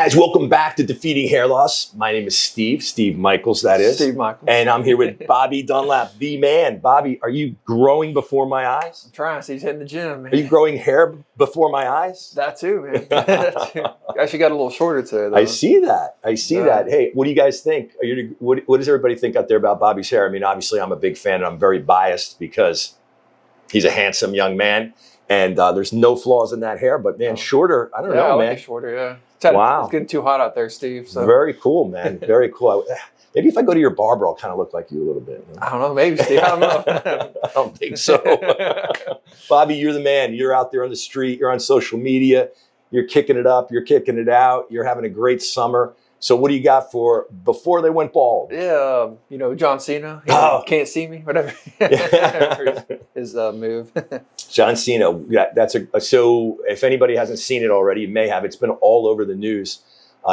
Guys, welcome back to Defeating Hair Loss. My name is Steve Michaels, that is. Steve Michaels. And I'm here with Bobby Dunlap, the man. Bobby, are you growing before my eyes? I'm trying. So he's hitting the gym, man. Are you growing hair before my eyes? That too, man. That too. Actually got a little shorter today, though. I see that. Hey, what do you guys think? What does everybody think out there about Bobby's hair? I mean, obviously, I'm a big fan, and I'm very biased because he's a handsome young man, and there's no flaws in that hair. But, man, shorter, I don't know, I man. like it shorter, yeah. Wow. It's getting too hot out there, Steve. So. Very cool, man. Very cool. Maybe if I go to your barber, I'll kind of look like you a little bit. I don't know. Maybe, Steve. I don't know. I don't think so. Bobby, you're the man. You're out there on the street. You're on social media. You're kicking it up. You're kicking it out. You're having a great summer. So what do you got for before they went bald? Yeah, John Cena. Can't see me, whatever. His move. John Cena. So if anybody hasn't seen it already, you may have. It's been all over the news.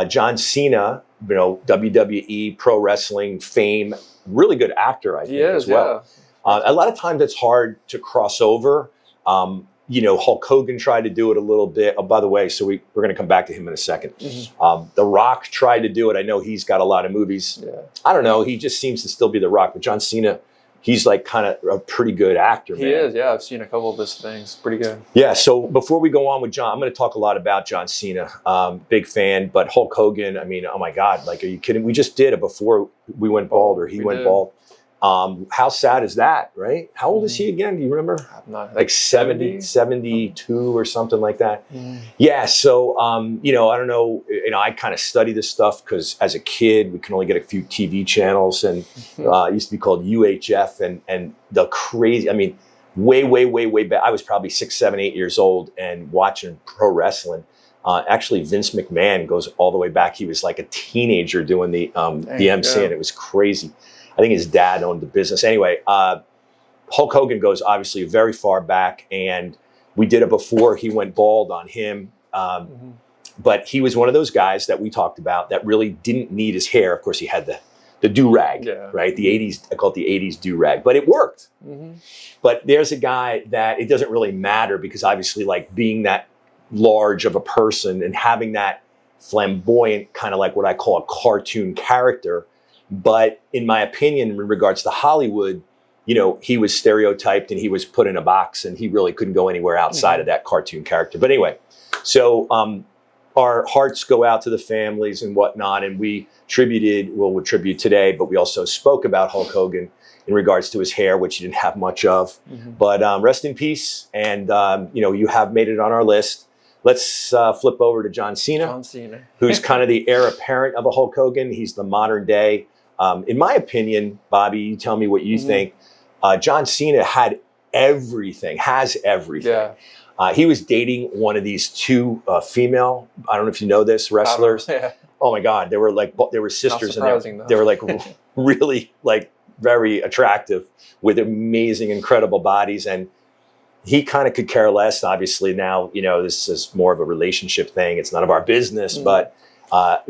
John Cena, WWE, pro wrestling fame, really good actor, I think, as well. Yeah. A lot of times it's hard to cross over. Hulk Hogan tried to do it a little bit. Oh, by the way, so we're going to come back to him in a second. Mm-hmm. The Rock tried to do it. I know he's got a lot of movies. Yeah. I don't know. He just seems to still be The Rock. But John Cena, he's like kind of a pretty good actor, man. He is, yeah. I've seen a couple of his things. Pretty good. Yeah, so before we go on with John, I'm going to talk a lot about John Cena. Big fan. But Hulk Hogan, I mean, oh my God. Like, are you kidding? We just did it before we went bald or he went bald. How sad is that, right? How old is he again? Do you remember? I'm not, like 70, 72 or something like that. Yeah. So, I don't know. I kind of study this stuff because as a kid, we can only get a few TV channels, and it used to be called UHF, and the crazy. I mean, way back. I was probably 6, 7, 8 years old and watching pro wrestling. Actually, Vince McMahon goes all the way back. He was like a teenager doing the MC, and it was crazy. I think his dad owned the business. Anyway, Hulk Hogan goes obviously very far back, and we did it before he went bald on him. But he was one of those guys that we talked about that really didn't need his hair. Of course, he had the do-rag, right? The 80s, I call it the 80s do-rag, but it worked. But there's a guy that it doesn't really matter because obviously like being that large of a person and having that flamboyant kind of like what I call a cartoon character. But in my opinion, in regards to Hollywood, he was stereotyped and he was put in a box and he really couldn't go anywhere outside of that cartoon character. But anyway, so our hearts go out to the families and whatnot. And we'll tribute today, but we also spoke about Hulk Hogan in regards to his hair, which he didn't have much of. But rest in peace. And, you have made it on our list. Let's flip over to John Cena, who's kind of the heir apparent of a Hulk Hogan. He's the modern day. In my opinion, Bobby, you tell me what you think. John Cena has everything. Yeah. He was dating one of these two female, I don't know if you know this, wrestlers. Oh my God, they were sisters, and they were like really like very attractive with amazing, incredible bodies. And he kind of could care less. Obviously now, this is more of a relationship thing. It's none of our business, but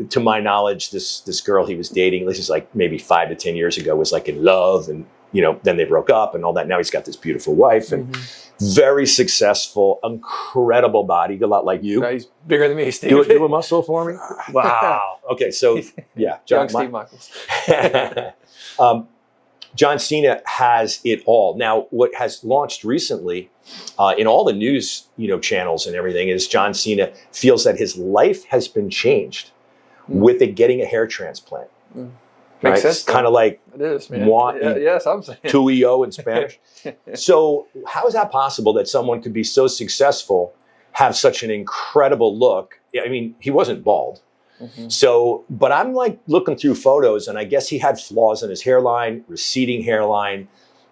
to my knowledge, this girl he was dating, this is like maybe 5 to 10 years ago, was like in love, and then they broke up and all that. Now he's got this beautiful wife and very successful, incredible body, a lot like you. No, he's bigger than me, Steve. Do a muscle for me. Wow. Okay, so yeah, Young Steve Michaels. John Cena has it all. Now, what has launched recently in all the news, channels and everything is John Cena feels that his life has been changed with getting a hair transplant. Makes sense. Kind of like it is, man. Yes, I'm saying 2EO in Spanish. So how is that possible that someone could be so successful, have such an incredible look? I mean, he wasn't bald. So, but I'm like looking through photos, and I guess he had flaws in his hairline, receding hairline.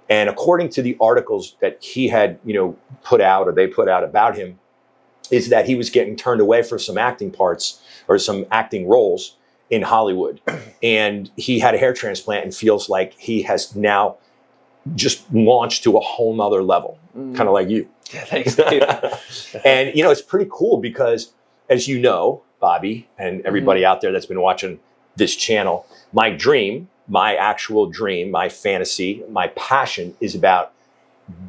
And according to the articles that he had, put out, or they put out about him, is that he was getting turned away for some acting parts or some acting roles in Hollywood. And he had a hair transplant and feels like he has now just launched to a whole nother level, kind of like you. Yeah, thanks, Dave. And, it's pretty cool because, as you know, Bobby, and everybody out there that's been watching this channel, my actual dream, my fantasy, my passion is about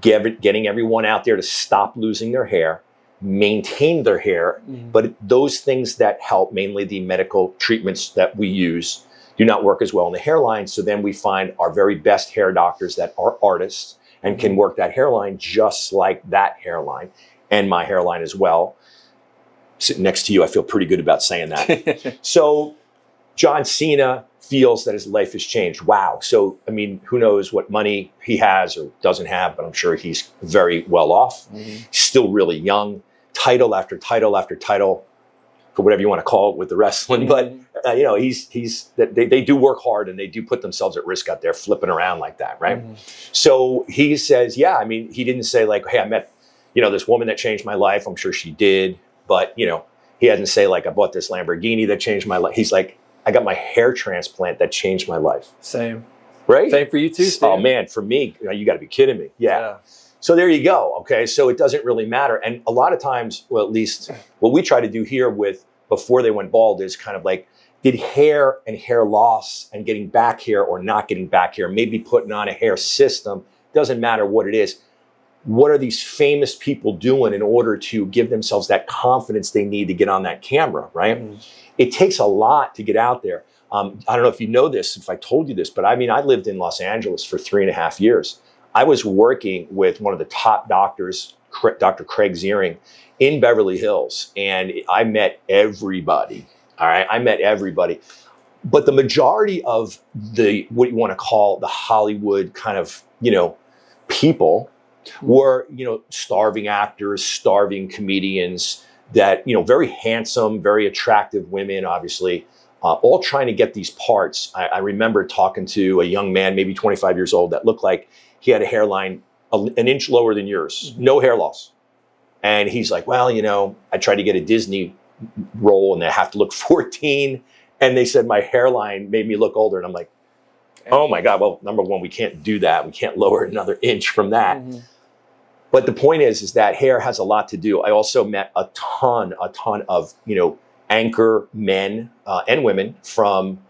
getting everyone out there to stop losing their hair, maintain their hair, but those things that help, mainly the medical treatments that we use, do not work as well in the hairline. So then we find our very best hair doctors that are artists and can work that hairline just like that hairline and my hairline as well. Sitting next to you, I feel pretty good about saying that. So John Cena feels that his life has changed. Wow. So, I mean, who knows what money he has or doesn't have, but I'm sure he's very well off. Still really young. Title after title after title, for whatever you want to call it with the wrestling. But, you know, they do work hard and they do put themselves at risk out there flipping around like that, right? So he says, yeah, I mean, he didn't say like, hey, I met, you know, this woman that changed my life. I'm sure she did. But, you know, he doesn't say like, I bought this Lamborghini that changed my life. He's like, I got my hair transplant that changed my life. Same. Right? Same for you too, Steve. Oh, man, for me, you got to be kidding me. Yeah. So there you go. Okay. So it doesn't really matter. And a lot of times, well, at least what we try to do here with before they went bald is kind of like, did hair and hair loss and getting back hair or not getting back hair, maybe putting on a hair system, doesn't matter what it is. What are these famous people doing in order to give themselves that confidence they need to get on that camera, right? It takes a lot to get out there. I don't know if you know this, if I told you this, but I mean, I lived in Los Angeles for 3.5 years. I was working with one of the top doctors, Dr. Craig Ziering, in Beverly Hills, and I met everybody. All right, I met everybody. But the majority of the, what you want to call the Hollywood kind of, you know, people were, you know, starving actors, starving comedians that, you know, very handsome, very attractive women, obviously, all trying to get these parts. I remember talking to a young man, maybe 25 years old, that looked like he had a hairline an inch lower than yours, no hair loss. And he's like, well, you know, I tried to get a Disney role and I have to look 14. And they said my hairline made me look older. And I'm like, oh my God, well, number one, we can't do that. We can't lower another inch from that. But the point is that hair has a lot to do. I also met a ton of, you know, anchor men and women from,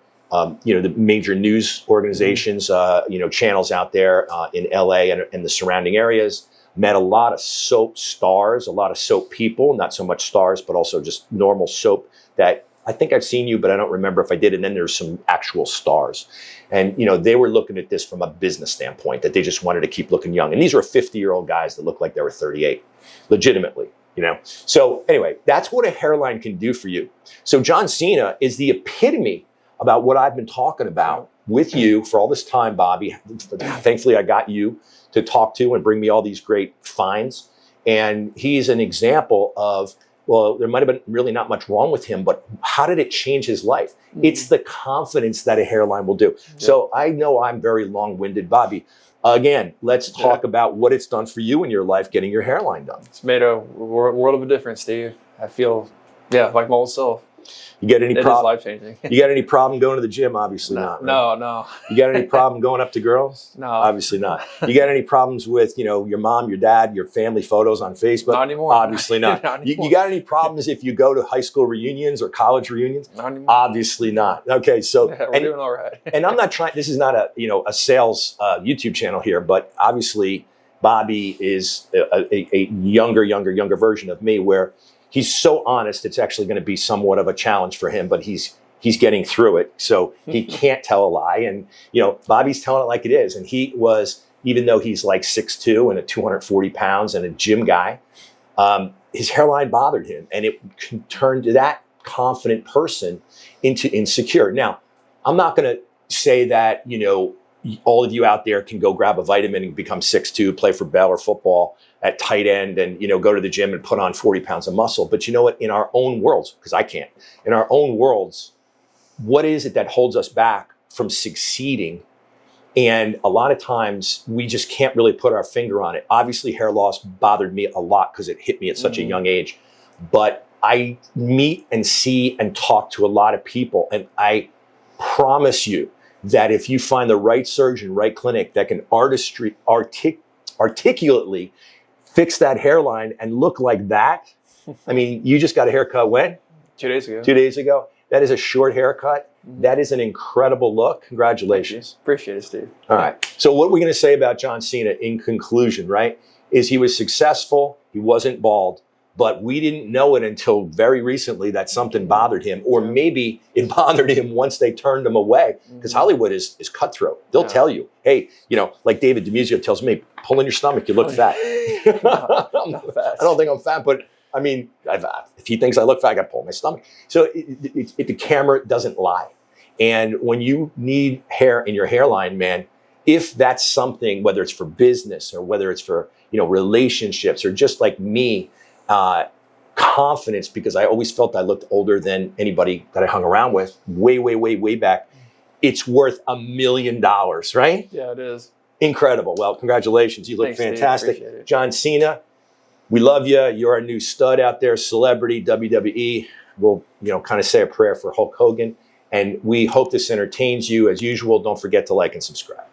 you know, the major news organizations, you know, channels out there in LA and the surrounding areas. Met a lot of soap stars, a lot of soap people, not so much stars, but also just normal soap that I think I've seen you, but I don't remember if I did. And then there's some actual stars. And, you know, they were looking at this from a business standpoint, that they just wanted to keep looking young. And these were 50-year-old guys that looked like they were 38, legitimately, you know. So anyway, that's what a hairline can do for you. So John Cena is the epitome about what I've been talking about with you for all this time, Bobby. Thankfully, I got you to talk to and bring me all these great finds. And he's an example of, well, there might have been really not much wrong with him, but how did it change his life? It's the confidence that a hairline will do. So I know I'm very long-winded, Bobby. Again, let's talk about what it's done for you in your life, getting your hairline done. It's made a world of a difference, Steve. I feel, like my old self. You get any problem? It is life-changing. You got any problem going to the gym? Obviously not. Right? No. You got any problem going up to girls? No. Obviously not. You got any problems with, you know, your mom, your dad, your family photos on Facebook? Not anymore. Obviously not. Not anymore. You got any problems if you go to high school reunions or college reunions? Not anymore. Obviously not. Okay, so we're doing all right. And I'm not trying. This is not a sales YouTube channel here, but obviously Bobby is a younger version of me, where he's so honest, it's actually going to be somewhat of a challenge for him, but he's getting through it. So he can't tell a lie. And, you know, Bobby's telling it like it is. And he was, even though he's like 6'2" and 240 pounds and a gym guy, his hairline bothered him. And it turned that confident person into insecure. Now, I'm not going to say that, you know, all of you out there can go grab a vitamin and become 6'2", play for Bell or football at tight end and, you know, go to the gym and put on 40 pounds of muscle. But you know what? In our own worlds, because I can't, in our own worlds, what is it that holds us back from succeeding? And a lot of times we just can't really put our finger on it. Obviously, hair loss bothered me a lot because it hit me at such a young age. But I meet and see and talk to a lot of people. And I promise you that if you find the right surgeon, right clinic that can articulately fix that hairline and look like that. I mean, you just got a haircut when? 2 days ago. 2 days ago. That is a short haircut. That is an incredible look. Congratulations. Appreciate it, Steve. All right. So what we're going to say about John Cena in conclusion, right, is he was successful. He wasn't bald. but we didn't know it until very recently that something bothered him, or maybe it bothered him once they turned him away, because Hollywood is cutthroat. They'll tell you, hey, you know, like David DiMuzio tells me, pull in your stomach, you look fat. Not fat. I don't think I'm fat, but I mean, if he thinks I look fat, I got to pull my stomach. So the camera doesn't lie. And when you need hair in your hairline, man, if that's something, whether it's for business or whether it's for, you know, relationships or just like me, confidence, because I always felt I looked older than anybody that I hung around with way back. It's worth $1 million, right? Yeah, it is. Incredible. Well, congratulations. You look fantastic. Steve, John Cena, we love you. You're our new stud out there, celebrity, WWE. We'll, you know, kind of say a prayer for Hulk Hogan. And we hope this entertains you. As usual, don't forget to like and subscribe.